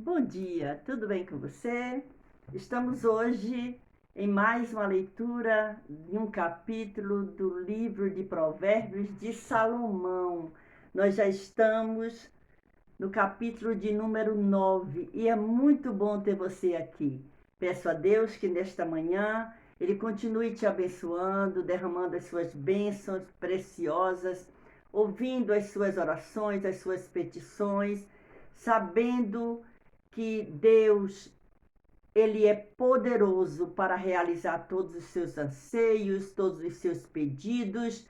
Bom dia, tudo bem com você? Estamos hoje em mais uma leitura de um capítulo do livro de Provérbios de Salomão. Nós já estamos no capítulo de número 9 e é muito bom ter você aqui. Peço a Deus que nesta manhã Ele continue te abençoando, derramando as suas bênçãos preciosas, ouvindo as suas orações, as suas petições, sabendo que Deus, Ele é poderoso para realizar todos os seus anseios, todos os seus pedidos,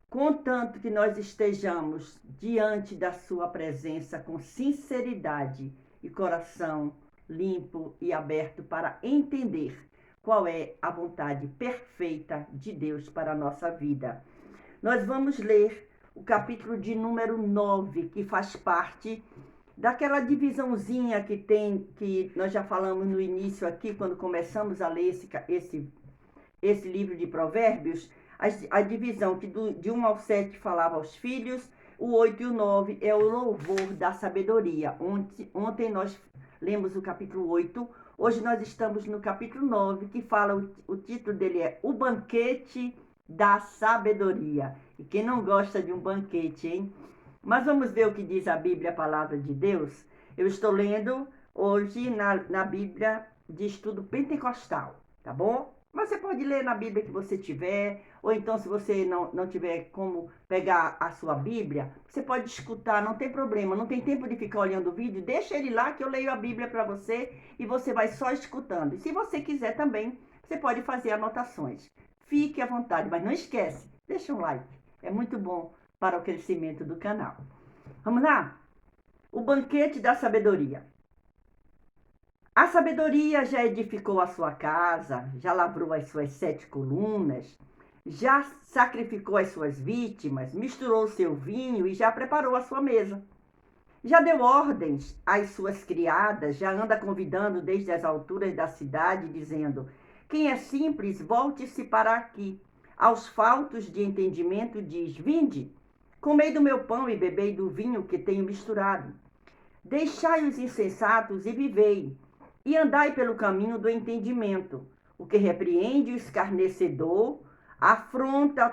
contanto que nós estejamos diante da sua presença com sinceridade e coração limpo e aberto para entender qual é a vontade perfeita de Deus para a nossa vida. Nós vamos ler o capítulo de número 9, que faz parte daquela divisãozinha que tem, que nós já falamos no início aqui, quando começamos a ler esse livro de Provérbios, a divisão que de 1 ao 7 falava aos filhos, o 8 e o 9 é o louvor da sabedoria. Ontem nós lemos o capítulo 8, hoje nós estamos no capítulo 9, que fala, o título dele é O Banquete da Sabedoria. E quem não gosta de um banquete, hein? Mas vamos ver o que diz a Bíblia, a palavra de Deus. Eu estou lendo hoje na Bíblia de estudo pentecostal, tá bom? Mas você pode ler na Bíblia que você tiver, ou então se você não tiver como pegar a sua Bíblia, você pode escutar, não tem problema, não tem tempo de ficar olhando o vídeo, deixa ele lá que eu leio a Bíblia para você e você vai só escutando. E se você quiser também, você pode fazer anotações. Fique à vontade, mas não esquece, deixa um like, é muito bom para o crescimento do canal. Vamos lá? O banquete da sabedoria. A sabedoria já edificou a sua casa, já lavrou as suas 7 colunas, já sacrificou as suas vítimas, misturou o seu vinho e já preparou a sua mesa. Já deu ordens às suas criadas, já anda convidando desde as alturas da cidade, dizendo: quem é simples, volte-se para aqui. Aos faltos de entendimento diz: vinde, comei do meu pão e bebei do vinho que tenho misturado. Deixai os insensatos e vivei, e andai pelo caminho do entendimento. O que repreende o escarnecedor, afronta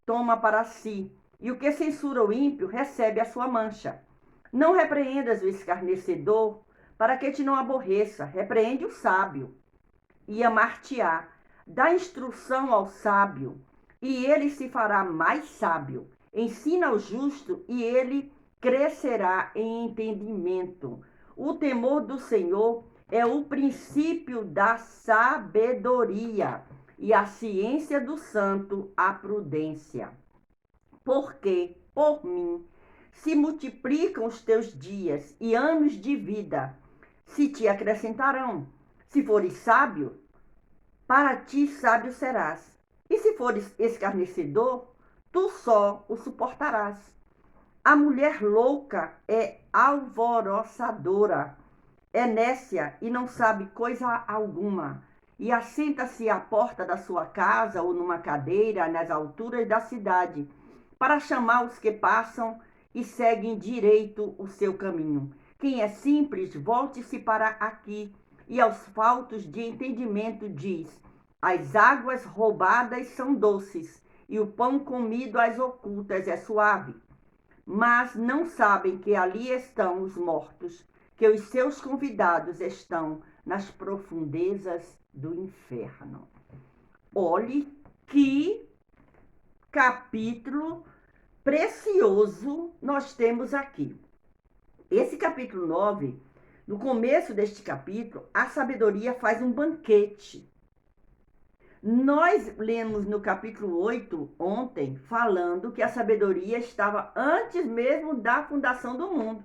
toma para si, e o que censura o ímpio recebe a sua mancha. Não repreendas o escarnecedor, para que te não aborreça. Repreende o sábio, e amar-te-á. Dá instrução ao sábio, e ele se fará mais sábio. Ensina ao justo, e ele crescerá em entendimento. O temor do Senhor é o princípio da sabedoria, e a ciência do santo a prudência. Porque, por mim, se multiplicam os teus dias e anos de vida, se te acrescentarão. Se fores sábio, para ti sábio serás. E se fores escarnecedor, tu só o suportarás. A mulher louca é alvoroçadora, é nécia e não sabe coisa alguma. E assenta-se à porta da sua casa ou numa cadeira nas alturas da cidade, para chamar os que passam e seguem direito o seu caminho. Quem é simples, volte-se para aqui. E aos faltos de entendimento diz: as águas roubadas são doces, e o pão comido às ocultas é suave. Mas não sabem que ali estão os mortos, que os seus convidados estão nas profundezas do inferno. Olhe que capítulo precioso nós temos aqui. Esse capítulo 9, no começo deste capítulo, a sabedoria faz um banquete. Nós lemos no capítulo 8 ontem, falando que a sabedoria estava antes mesmo da fundação do mundo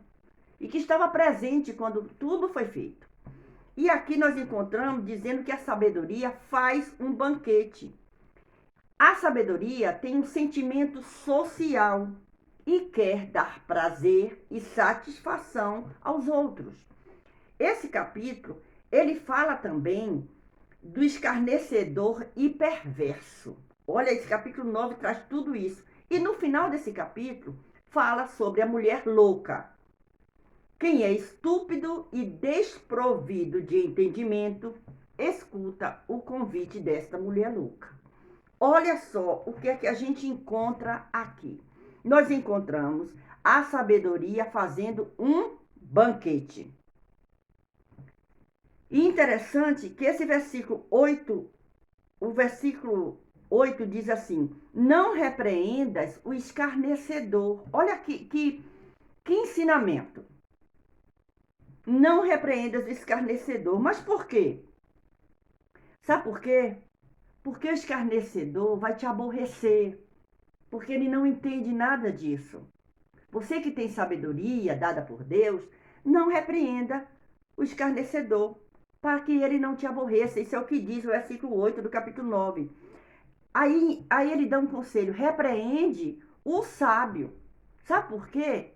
e que estava presente quando tudo foi feito. E aqui nós encontramos dizendo que a sabedoria faz um banquete. A sabedoria tem um sentimento social e quer dar prazer e satisfação aos outros. Esse capítulo, ele fala também do escarnecedor e perverso. Olha, esse capítulo 9 traz tudo isso. E no final desse capítulo, fala sobre a mulher louca. Quem é estúpido e desprovido de entendimento, escuta o convite desta mulher louca. Olha só o que é que a gente encontra aqui. Nós encontramos a sabedoria fazendo um banquete. E interessante que esse versículo 8, o versículo 8 diz assim: não repreendas o escarnecedor. Olha que ensinamento. Não repreendas o escarnecedor. Mas por quê? Sabe por quê? Porque o escarnecedor vai te aborrecer. Porque ele não entende nada disso. Você que tem sabedoria dada por Deus, não repreenda o escarnecedor, para que ele não te aborreça. Isso é o que diz o versículo 8 do capítulo 9. Aí ele dá um conselho: repreende o sábio. Sabe por quê?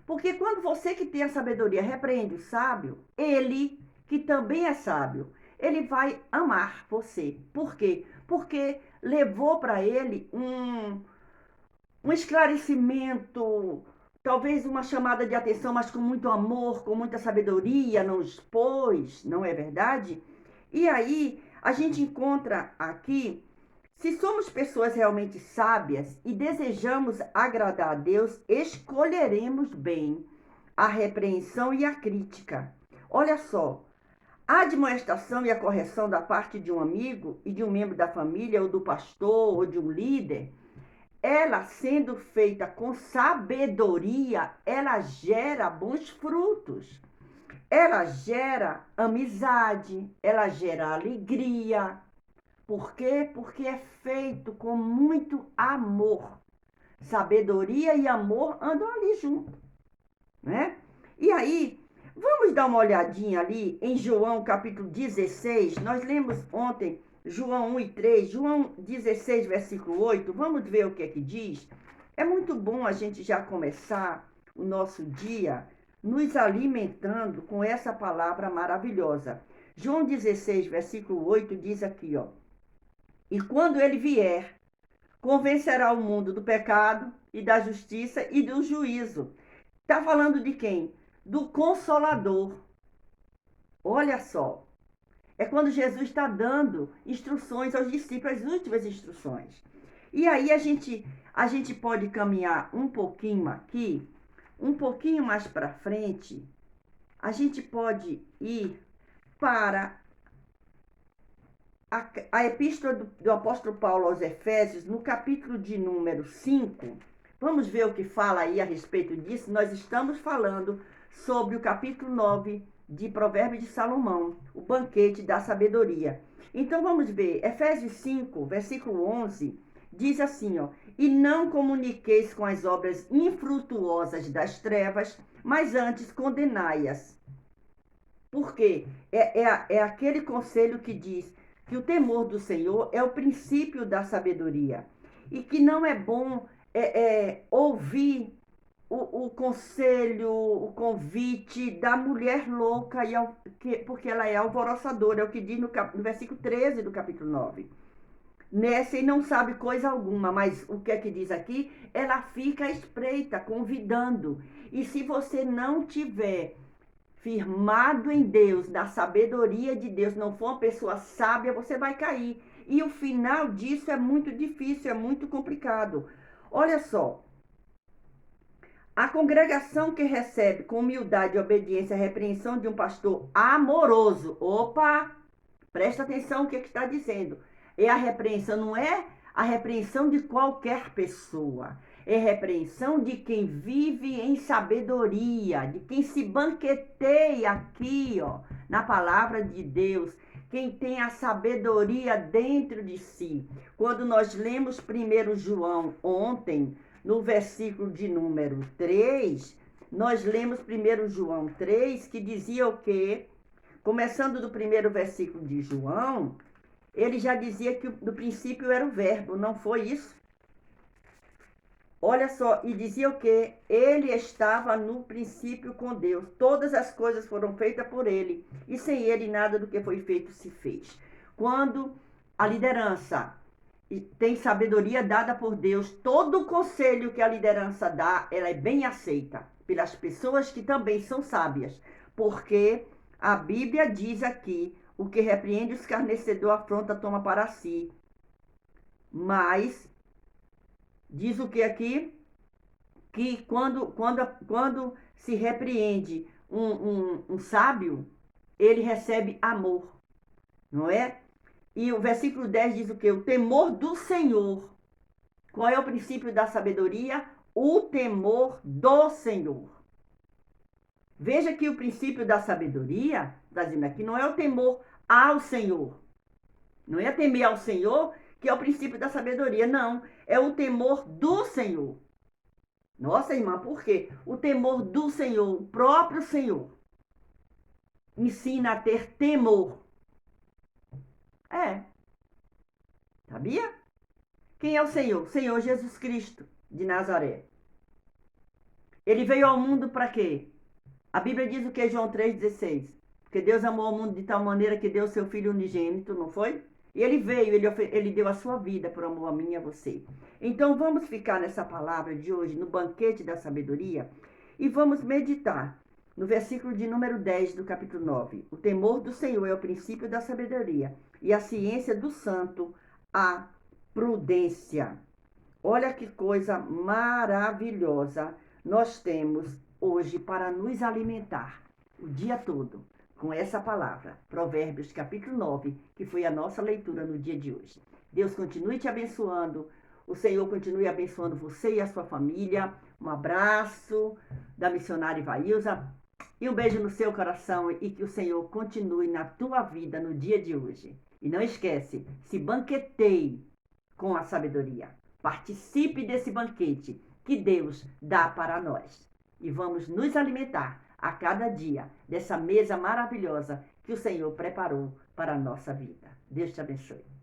Porque quando você que tem a sabedoria repreende o sábio, ele, que também é sábio, ele vai amar você. Por quê? Porque levou para ele um esclarecimento, talvez uma chamada de atenção, mas com muito amor, com muita sabedoria, não expôs, não é verdade? E aí a gente encontra aqui, se somos pessoas realmente sábias e desejamos agradar a Deus, escolheremos bem a repreensão e a crítica. Olha só, a admoestação e a correção da parte de um amigo e de um membro da família, ou do pastor, ou de um líder, ela sendo feita com sabedoria, ela gera bons frutos. Ela gera amizade, ela gera alegria. Por quê? Porque é feito com muito amor. Sabedoria e amor andam ali junto, né? E aí, vamos dar uma olhadinha ali em João capítulo 16. Nós lemos ontem João 1 e 3, João 16, versículo 8. Vamos ver o que é que diz? É muito bom a gente já começar o nosso dia nos alimentando com essa palavra maravilhosa. João 16, versículo 8 diz aqui, ó: e quando ele vier, convencerá o mundo do pecado e da justiça e do juízo. Está falando de quem? Do Consolador. Olha só. É quando Jesus está dando instruções aos discípulos, as últimas instruções. E aí a gente pode caminhar um pouquinho aqui, um pouquinho mais para frente, a gente pode ir para a epístola do apóstolo Paulo aos Efésios, no capítulo de número 5. Vamos ver o que fala aí a respeito disso. Nós estamos falando sobre o capítulo 9 de Provérbios de Salomão, o banquete da sabedoria. Então vamos ver, Efésios 5, versículo 11, diz assim, ó: e não comuniqueis com as obras infrutuosas das trevas, mas antes condenai-as. Por quê? É aquele conselho que diz que o temor do Senhor é o princípio da sabedoria. E que não é bom ouvir o conselho, o convite da mulher louca, porque ela é alvoroçadora, é o que diz no versículo 13 do capítulo 9. Nessa e não sabe coisa alguma, mas o que é que diz aqui? Ela fica à espreita, convidando. E se você não tiver firmado em Deus, na sabedoria de Deus, não for uma pessoa sábia, você vai cair. E o final disso é muito difícil, é muito complicado. Olha só. A congregação que recebe com humildade e obediência a repreensão de um pastor amoroso. Opa! Presta atenção no que está dizendo. É a repreensão, não é a repreensão de qualquer pessoa. É repreensão de quem vive em sabedoria, de quem se banqueteia aqui, ó, na palavra de Deus, quem tem a sabedoria dentro de si. Quando nós lemos 1 João ontem, no versículo de número 3, nós lemos 1 João 3, que dizia o quê? Começando do primeiro versículo de João, ele já dizia que no princípio era o verbo, não foi isso? Olha só, e dizia o quê? Ele estava no princípio com Deus. Todas as coisas foram feitas por ele, e sem ele nada do que foi feito se fez. Quando a liderança tem sabedoria dada por Deus, todo o conselho que a liderança dá, ela é bem aceita. pelas pessoas que também são sábias, porque a Bíblia diz aqui: o que repreende o escarnecedor afronta toma para si. Mas diz o que aqui? Que quando se repreende um sábio, ele recebe amor, não é? E o versículo 10 diz o que? O temor do Senhor. Qual é o princípio da sabedoria? O temor do Senhor. Veja que o princípio da sabedoria, está dizendo aqui, não é o temor ao Senhor. Não é temer ao Senhor, que é o princípio da sabedoria, não. É o temor do Senhor. Nossa, irmã, por quê? O temor do Senhor, o próprio Senhor, ensina a ter temor. É. Sabia? Quem é o Senhor? O Senhor Jesus Cristo de Nazaré. Ele veio ao mundo para quê? A Bíblia diz o que? João 3,16. Porque Deus amou o mundo de tal maneira que deu o seu Filho unigênito, não foi? E ele veio, ele deu a sua vida por amor a mim e a você. Então vamos ficar nessa palavra de hoje, no banquete da sabedoria, e vamos meditar no versículo de número 10 do capítulo 9. O temor do Senhor é o princípio da sabedoria, e a ciência do santo, a prudência. Olha que coisa maravilhosa nós temos hoje para nos alimentar o dia todo com essa palavra. Provérbios capítulo 9, que foi a nossa leitura no dia de hoje. Deus continue te abençoando. O Senhor continue abençoando você e a sua família. Um abraço da missionária Ivailza e um beijo no seu coração e que o Senhor continue na tua vida no dia de hoje. E não esquece, se banqueteie com a sabedoria. Participe desse banquete que Deus dá para nós. E vamos nos alimentar a cada dia dessa mesa maravilhosa que o Senhor preparou para a nossa vida. Deus te abençoe.